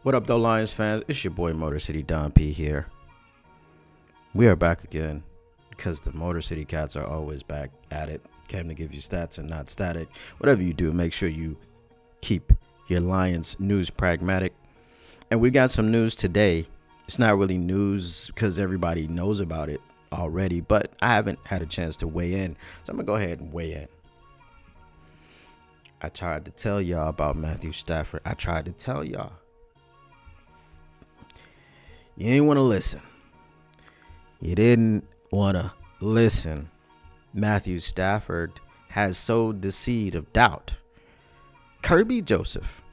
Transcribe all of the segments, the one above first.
What up, though, Lions fans? It's your boy Motor City Don P here. We are back again because the Motor City Cats are always back at it. Came to give you stats and not static. Whatever you do, make sure you keep your Lions news pragmatic. And we got some news today. It's not really news because everybody knows about it already, but I haven't had a chance to weigh in. So I'm going to go ahead and weigh in. I tried to tell y'all about Matthew Stafford. I tried to tell y'all. You didn't want to listen. You didn't want to listen. Matthew Stafford has sowed the seed of doubt. Kerby Joseph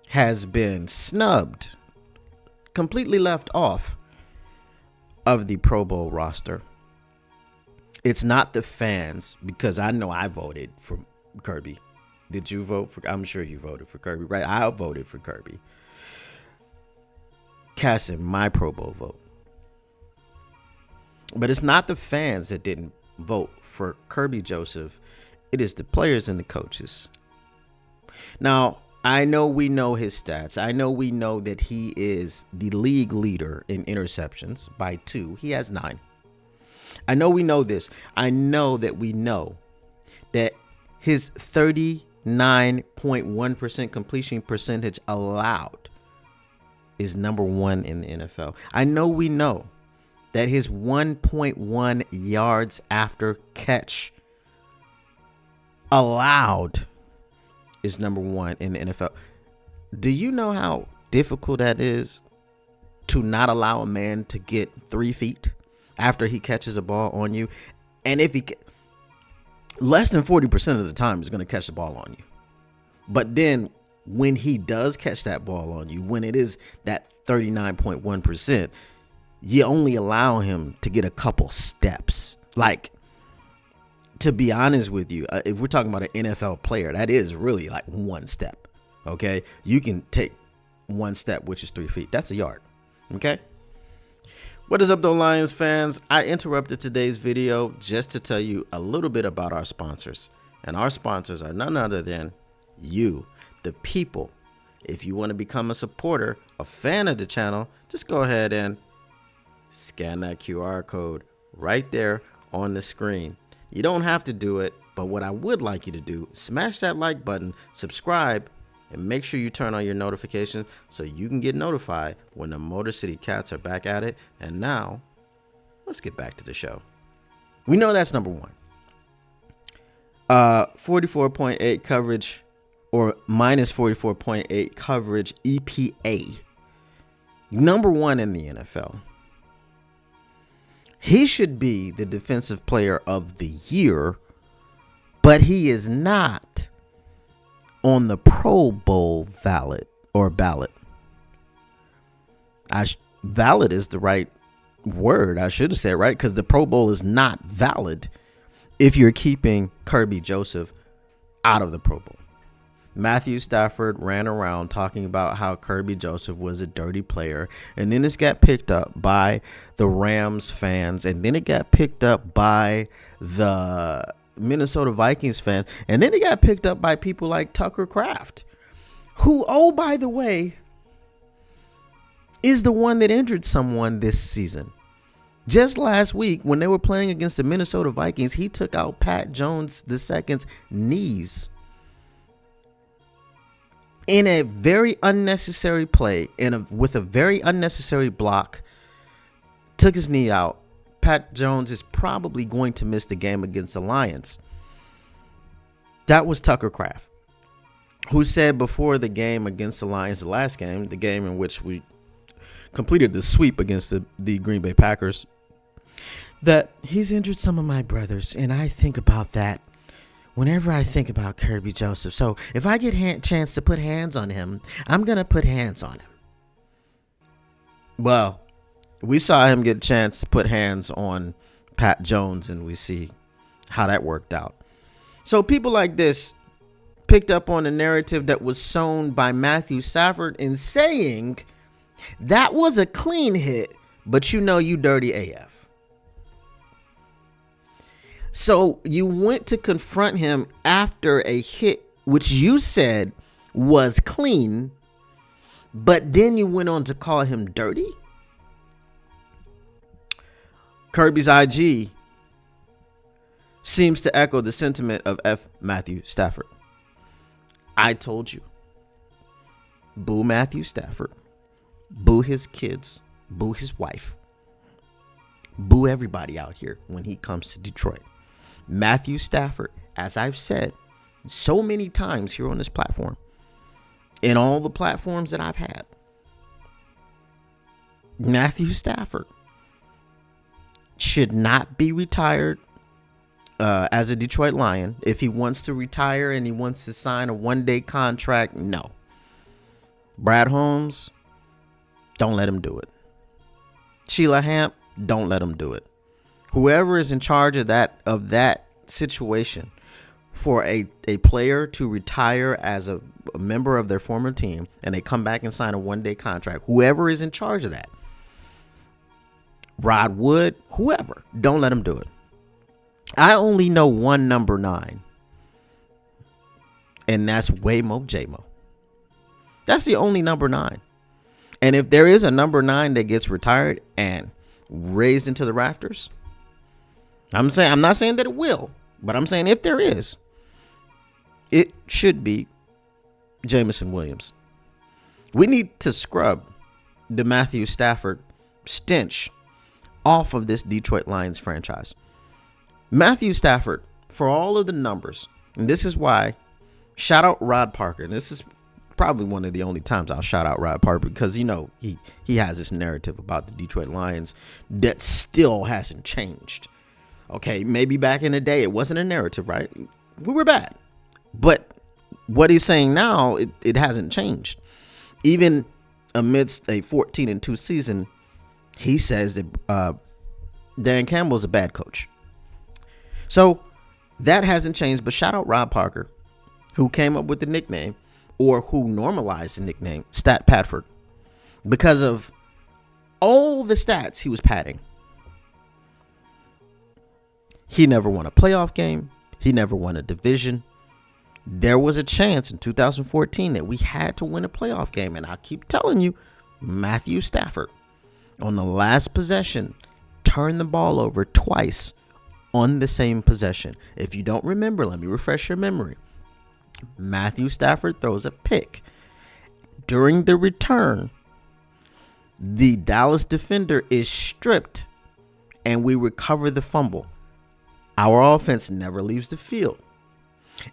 has been snubbed, completely left off of the Pro Bowl roster. It's not the fans, because I know I voted for Kerby. Did you vote for? I'm sure you voted for Kerby, right? I voted for Kerby. Casting my Pro Bowl vote. But it's not the fans that didn't vote for Kerby Joseph. It is the players and the coaches. Now, I know we know his stats. I know we know that he is the league leader in interceptions by 2. He has 9. I know we know this. I know that we know that his 39.1% completion percentage allowed is number 1 in the NFL. I know we know that his 1.1 yards after catch allowed is number 1 in the NFL. Do you know how difficult that is to not allow a man to get 3 feet after he catches a ball on you? And if he less than 40% of the time is going to catch the ball on you. But then when he does catch that ball on you, when it is that 39.1%, you only allow him to get a couple steps. Like, to be honest with you, if we're talking about an NFL player, that is really like 1 step. Okay, you can take 1 step, which is 3 feet. That's a yard. Okay. What is up, though, Lions fans? I interrupted today's video just to tell you a little bit about our sponsors. And our sponsors are none other than you, the people. If you want to become a supporter, a fan of the channel, just go ahead and scan that QR code right there on the screen. You don't have to do it, but what I would like you to do, smash that like button, subscribe, and make sure you turn on your notifications so you can get notified when the Motor City Cats are back at it. And now, let's get back to the show. We know that's number 1. 44.8 coverage, or minus 44.8 coverage EPA. Number 1 in the NFL. He should be the defensive player of the year, but he is not on the Pro Bowl ballot. Valid is the right word. I should have said right, because the Pro Bowl is not valid if you're keeping Kerby Joseph out of the Pro Bowl. Matthew Stafford ran around talking about how Kerby Joseph was a dirty player, and then this got picked up by the Rams fans, and then it got picked up by the Minnesota Vikings fans, and then it got picked up by people like Tucker Kraft, who, oh, by the way, is the one that injured someone this season. Just last week, when they were playing against the Minnesota Vikings, he took out Pat Jones II's knees in a very unnecessary play, with a very unnecessary block. Took his knee out. Pat Jones is probably going to miss the game against the Lions. That was Tucker Kraft, who said before the game against the Lions, the last game, the game in which we completed the sweep against the Green Bay Packers, that he's injured some of my brothers, and I think about that whenever I think about Kerby Joseph. So if I get a chance to put hands on him, I'm going to put hands on him. Well, we saw him get a chance to put hands on Pat Jones, and we see how that worked out. So people like this picked up on the narrative that was sown by Matthew Stafford in saying that was a clean hit, but you dirty AF. So you went to confront him after a hit, which you said was clean, But then you went on to call him dirty. Kerby's IG seems to echo the sentiment of F. Matthew Stafford. I told you. Boo Matthew Stafford. Boo his kids. Boo his wife. Boo everybody out here when he comes to Detroit. Matthew Stafford, as I've said so many times here on this platform, in all the platforms that I've had, Matthew Stafford should not be retired as a Detroit Lion. If he wants to retire and he wants to sign a one-day contract, no. Brad Holmes, don't let him do it. Sheila Hamp, don't let him do it. Whoever is in charge of that situation for a player to retire as a member of their former team and they come back and sign a one-day contract, whoever is in charge of that, Rod Wood, whoever, don't let him do it. I only know one number 9, and that's Waymo Jamo. That's the only number 9. And if there is a number 9 that gets retired and raised into the rafters, I'm not saying that it will, but I'm saying if there is, it should be Jameson Williams. We need to scrub the Matthew Stafford stench off of this Detroit Lions franchise. Matthew Stafford, for all of the numbers, and this is why, shout out Rod Parker. And this is probably one of the only times I'll shout out Rod Parker because, you know, he has this narrative about the Detroit Lions that still hasn't changed. Okay, maybe back in the day it wasn't a narrative, right? We were bad. But what he's saying now, it hasn't changed. Even amidst a 14-2 season, he says that Dan Campbell is a bad coach. So that hasn't changed. But shout out Rod Parker, who came up with the nickname, or who normalized the nickname Stat Padford, because of all the stats he was padding. He never won a playoff game. He never won a division. There was a chance in 2014 that we had to win a playoff game. And I keep telling you, Matthew Stafford, on the last possession, turned the ball over twice on the same possession. If you don't remember, let me refresh your memory. Matthew Stafford throws a pick. During the return, the Dallas defender is stripped and we recover the fumble. Our offense never leaves the field.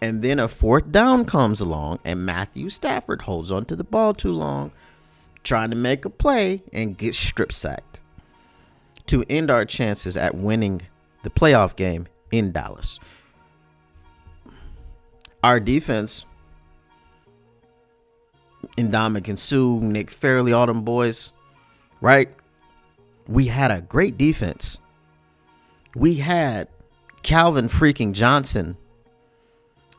And then a fourth down comes along and Matthew Stafford holds onto the ball too long, trying to make a play and gets strip sacked to end our chances at winning the playoff game in Dallas. Our defense, Ndamukong Suh, Nick Fairley, all them boys, right? We had a great defense. We had Calvin freaking Johnson.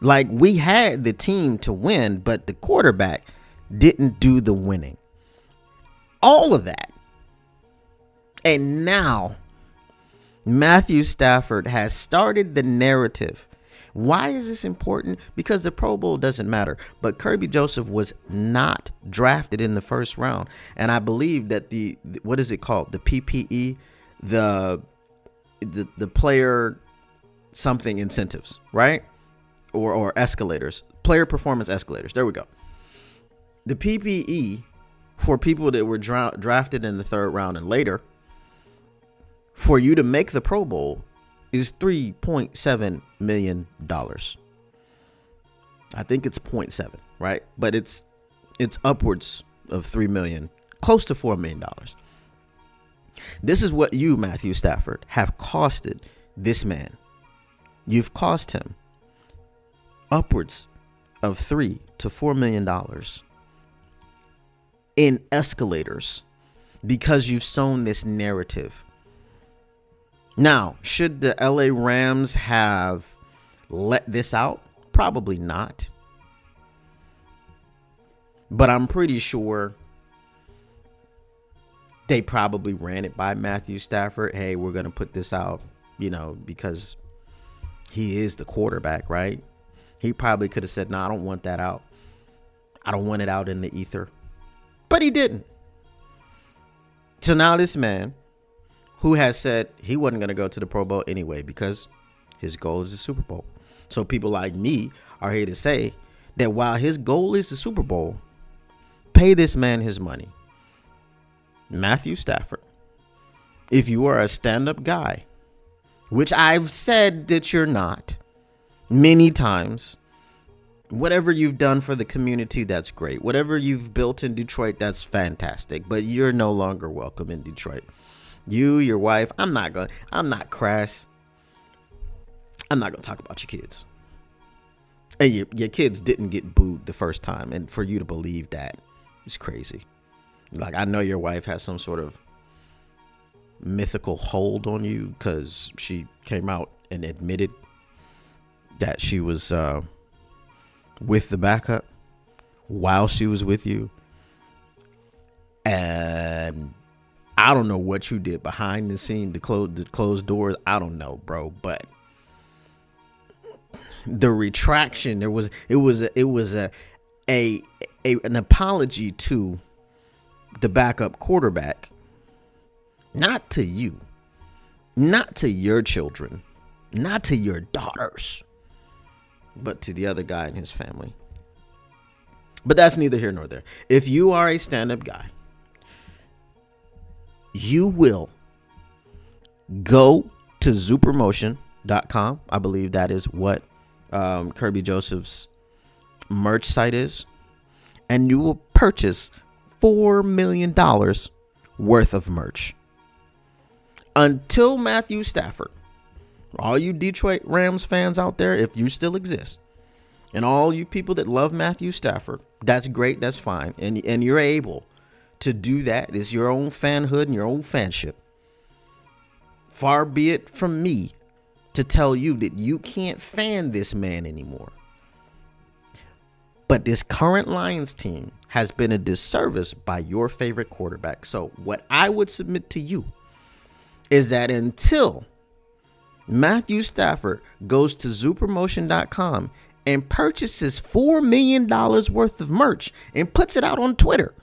Like, we had the team to win, but the quarterback didn't do the winning. All of that. And now Matthew Stafford has started the narrative. Why is this important? Because the Pro Bowl doesn't matter. But Kerby Joseph was not drafted in the first round. And I believe that the what is it called? The PPE, the player something incentives, right? Or escalators, player performance escalators. There we go. The PPE for people that were drafted in the third round and later, for you to make the Pro Bowl, is $3.7 million. I think it's 0.7, right? But it's upwards of 3 million, close to $4 million. This is what you, Matthew Stafford, have costed this man. You've cost him upwards of $3 to $4 million in escalators because you've sown this narrative. Now, should the LA Rams have let this out? Probably not. But I'm pretty sure they probably ran it by Matthew Stafford. Hey, we're going to put this out, because he is the quarterback, right? He probably could have said, no, I don't want that out. I don't want it out in the ether. But he didn't. So now this man who has said he wasn't going to go to the Pro Bowl anyway because his goal is the Super Bowl. So people like me are here to say that while his goal is the Super Bowl, pay this man his money. Matthew Stafford, if you are a stand-up guy, which I've said that you're not many times, whatever you've done for the community, that's great. Whatever you've built in Detroit, that's fantastic. But you're no longer welcome in Detroit. You, your wife, I'm not crass. I'm not going to talk about your kids. And your kids didn't get booed the first time. And for you to believe that is crazy. Like, I know your wife has some sort of mythical hold on you because she came out and admitted that she was with the backup while she was with you. And I don't know what you did behind the scene, the closed doors. I don't know, bro. But the retraction, it was an apology to the backup quarterback, not to you, not to your children, not to your daughters, but to the other guy and his family. But that's neither here nor there. If you are a stand-up guy, you will go to Supermotion.com. I believe that is what Kerby Joseph's merch site is. And you will purchase $4 million worth of merch. Until Matthew Stafford, all you Detroit Rams fans out there, if you still exist, and all you people that love Matthew Stafford, that's great, that's fine. And you're able to do that. It's your own fanhood and your own fanship. Far be it from me to tell you that you can't fan this man anymore. But this current Lions team has been a disservice by your favorite quarterback. So what I would submit to you is that until Matthew Stafford goes to Supermotion.com and purchases $4 million worth of merch and puts it out on Twitter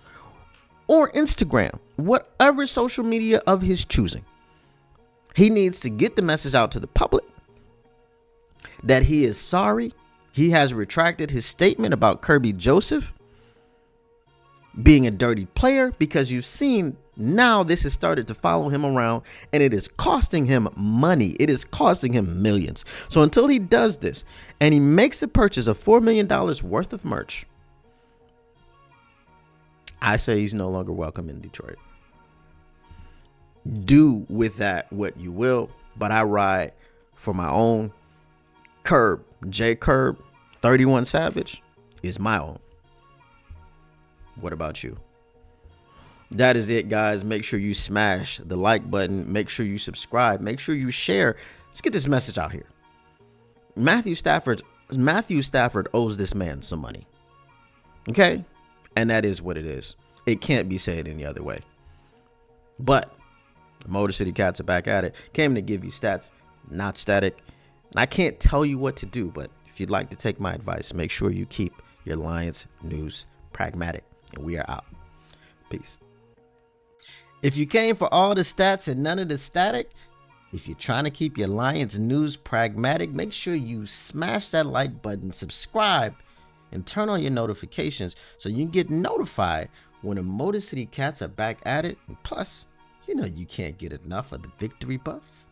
or Instagram, whatever social media of his choosing, he needs to get the message out to the public that he is sorry. He has retracted his statement about Kerby Joseph being a dirty player, because you've seen now this has started to follow him around and it is costing him money. It is costing him millions. So until he does this and he makes a purchase of $4 million worth of merch, I say he's no longer welcome in Detroit. Do with that what you will, but I ride for my own. J. Kerb, 31 Savage is my own. What about you? That is it, guys. Make sure you smash the like button. Make sure you subscribe. Make sure you share. Let's get this message out here. Matthew Stafford owes this man some money. Okay? And that is what it is. It can't be said any other way. But the Motor City Cats are back at it. Came to give you stats, not static. And I can't tell you what to do, but if you'd like to take my advice, make sure you keep your Lions news pragmatic. And we are out. Peace. If you came for all the stats and none of the static, if you're trying to keep your Lions news pragmatic, make sure you smash that like button, subscribe, and turn on your notifications so you can get notified when the Motor City Cats are back at it. And plus, you know you can't get enough of the victory buffs.